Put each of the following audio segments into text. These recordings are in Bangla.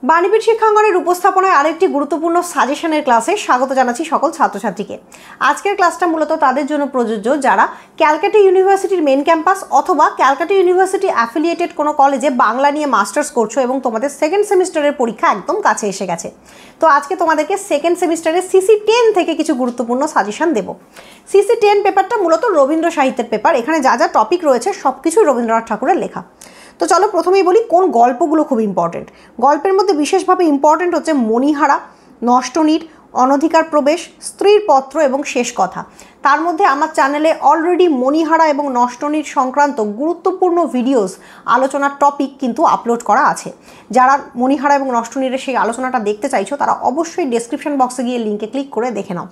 বাণীপীঠ শিক্ষাঙ্গনের উপস্থাপনায় আরেকটি গুরুত্বপূর্ণ সাজেশনের ক্লাসে স্বাগত জানাচ্ছি সকল ছাত্রছাত্রীকে। আজকের ক্লাসটা মূলত তাদের জন্য প্রযোজ্য যারা ক্যালকাটা ইউনিভার্সিটির মেন ক্যাম্পাস অথবা ক্যালকাটা ইউনিভার্সিটি অ্যাফিলিয়েটেড কোনো কলেজে বাংলা নিয়ে মাস্টার্স করছো এবং তোমাদের সেকেন্ড সেমিস্টারের পরীক্ষা একদম কাছে এসে গেছে। তো আজকে তোমাদেরকে সেকেন্ড সেমিস্টারের CC10 থেকে কিছু গুরুত্বপূর্ণ সাজেশন দেব। CC10 পেপারটা মূলত রবীন্দ্র সাহিত্যের পেপার। এখানে যা যা টপিক রয়েছে সব কিছুই রবীন্দ্রনাথ ঠাকুরের লেখা। তো চলো প্রথমেই বলি কোন গল্পগুলো খুব ইম্পর্টেন্ট। গল্পের মধ্যে বিশেষভাবে ইম্পর্টেন্ট হচ্ছে মণিহারা, নষ্টনীড়, অনধিকার প্রবেশ, স্ত্রীর পত্র এবং শেষ কথা। তার মধ্যে আমার চ্যানেলে অলরেডি মণিহারা এবং নষ্টনীড় সংক্রান্ত গুরুত্বপূর্ণ ভিডিওস আলোচনার টপিক কিন্তু আপলোড করা আছে। যারা মণিহারা এবং নষ্টনীড়ের সেই আলোচনাটা দেখতে চাইছো তারা অবশ্যই ডেসক্রিপশন বক্সে গিয়ে লিঙ্কে ক্লিক করে দেখে নাও।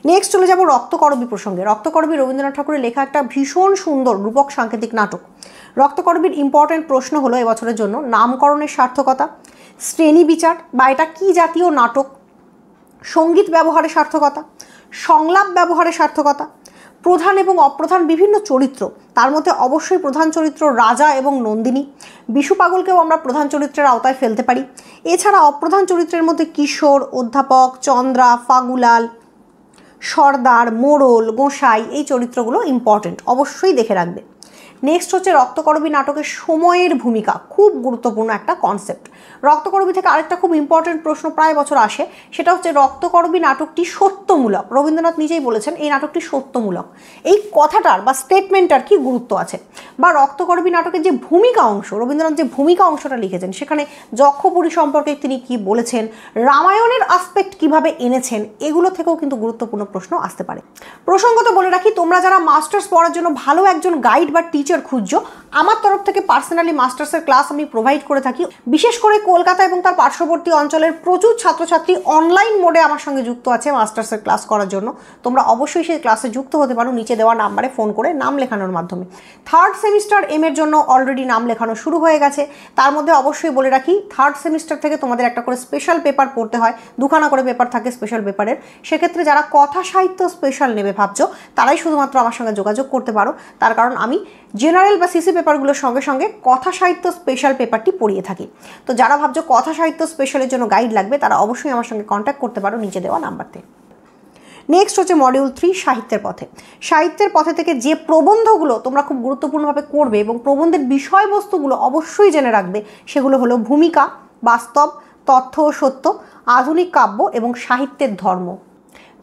নেক্সট চলে যাব রক্তকরবী প্রসঙ্গে। রক্তকরবী রবীন্দ্রনাথ ঠাকুরের লেখা একটা ভীষণ সুন্দর রূপক সাংকেতিক নাটক। রক্তকরবীর ইম্পর্টেন্ট প্রশ্ন হলো এবছরের জন্য নামকরণের সার্থকতা, শ্রেণী বিচার বা এটা কী জাতীয় নাটক, সঙ্গীত ব্যবহারের সার্থকতা, সংলাপ ব্যবহারের সার্থকতা, প্রধান এবং অপ্রধান বিভিন্ন চরিত্র, তার মধ্যে অবশ্যই প্রধান চরিত্র রাজা এবং নন্দিনী। বিশু পাগলকেও আমরা প্রধান চরিত্রের আওতায় ফেলতে পারি। এছাড়া অপ্রধান চরিত্রের মধ্যে কিশোর, অধ্যাপক, চন্দ্রা, ফাগুলাল, সর্দার, মোড়ল, গোসাই এই চরিত্রগুলো ইম্পর্টেন্ট, অবশ্যই দেখে রাখবে। নেক্সট হচ্ছে রক্তকরবী নাটকের সময়ের ভূমিকা, খুব গুরুত্বপূর্ণ একটা কনসেপ্ট। রক্তকরবী থেকে আরেকটা খুব ইম্পর্টেন্ট প্রশ্ন প্রায় বছর আসে, সেটা হচ্ছে রক্তকরবী নাটকটি সত্যমূলক। রবীন্দ্রনাথ নিজেই বলেছেন এই নাটকটি সত্যমূলক। এই কথাটার বা স্টেটমেন্টটার কি গুরুত্ব আছে, বা রক্তকরবী নাটকের যে ভূমিকা অংশ, রবীন্দ্রনাথ যে ভূমিকা অংশটা লিখেছেন সেখানে যক্ষপুরী সম্পর্কে তিনি কি বলেছেন, রামায়ণের আসপেক্ট কিভাবে এনেছেন, এগুলো থেকেও কিন্তু গুরুত্বপূর্ণ প্রশ্ন আসতে পারে। প্রসঙ্গত বলে রাখি, তোমরা যারা মাস্টার্স পড়ার জন্য ভালো একজন গাইড বা টিচার খুঁজছো, আমার তরফ থেকে পার্সোনালি মাস্টার্সের ক্লাস আমি প্রোভাইড করে থাকি। বিশেষ করে কলকাতা এবং তার পার্শ্ববর্তী অঞ্চলের প্রচুর ছাত্রছাত্রী অনলাইন মোডে আমার সঙ্গে যুক্ত আছে মাস্টার্সের ক্লাস করার জন্য। তোমরা অবশ্যই সেই ক্লাসে যুক্ত হতে পারো নিচে দেওয়া নাম্বারে ফোন করে নাম লেখানোর মাধ্যমে। থার্ড সেমিস্টার এর জন্য অলরেডি নাম লেখানো শুরু হয়ে গেছে। তার মধ্যে অবশ্যই বলে রাখি, থার্ড সেমিস্টার থেকে তোমাদের একটা করে স্পেশাল পেপার পড়তে হয়, দুখানা করে পেপার থাকে স্পেশাল পেপারের। সেক্ষেত্রে যারা কথা সাহিত্য স্পেশাল নেবে ভাবছো তারাই শুধুমাত্র আমার সঙ্গে যোগাযোগ করতে পারো। তার কারণ আমি জেনারেল বা সিসি পেপারগুলোর সঙ্গে সঙ্গে কথা সাহিত্য স্পেশাল পেপারটি পড়িয়ে থাকি। তো যারা ভাবছো কথা সাহিত্য স্পেশালের জন্য গাইড লাগবে তারা অবশ্যই আমার সঙ্গে কন্ট্যাক্ট করতে পারো নিচে দেওয়া নাম্বারতে। নেক্সট হচ্ছে মডিউল 3 সাহিত্যের পথে। সাহিত্যের পথে থেকে যে প্রবন্ধগুলো তোমরা খুব গুরুত্বপূর্ণভাবে করবে এবং প্রবন্ধের বিষয়বস্তুগুলো অবশ্যই জেনে রাখবে, সেগুলো হলো ভূমিকা, বাস্তব, তথ্য ও সত্য, আধুনিক কাব্য এবং সাহিত্যের ধর্ম।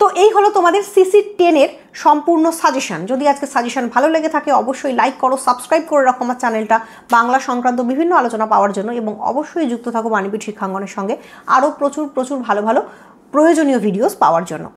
তো এই হলো তোমাদের CC10 সম্পূর্ণ সাজেশন। যদি আজকে সাজেশন ভালো লেগে থাকে অবশ্যই লাইক করো, সাবস্ক্রাইব করে রাখো আমার চ্যানেলটা বাংলা সংক্রান্ত বিভিন্ন আলোচনা পাওয়ার জন্য, এবং অবশ্যই যুক্ত থাকো বাণীপীঠ শিক্ষাঙ্গনের সঙ্গে আরও প্রচুর ভালো ভালো প্রয়োজনীয় ভিডিওস পাওয়ার জন্য।